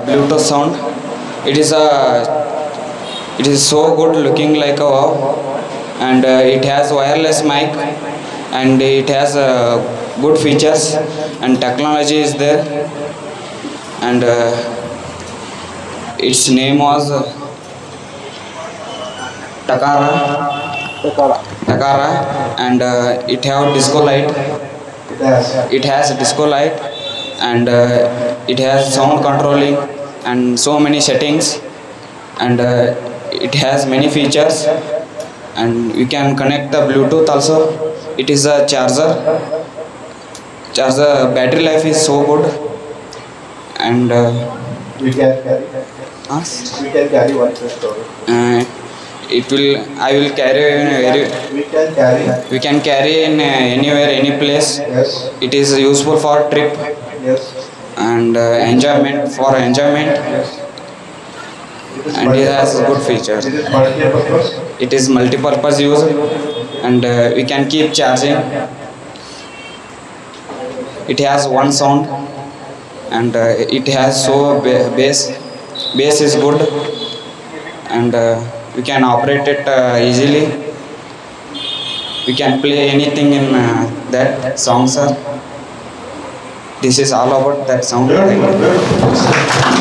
Bluetooth sound. It is a it is so good looking like a wow, and it has wireless mic, and it has good features and technology is there, and its name was Takara. Takara, and it have disco light. It has disco light, and it has sound controlling and so many settings, and it has many features, and we can connect the Bluetooth also. It is a charger battery life is so good, and We can carry. We can carry one store. it will I will carry in We can carry. we can carry in anywhere, any place. Yes. It is useful for trip Yes. and enjoyment, Yes. and it has good features. It is multi-purpose. It is multi-purpose use, and we can keep charging. It has one sound, and it has so bass is good, and we can operate it easily. We can play anything in that song, sir. This is all about that sound. Good.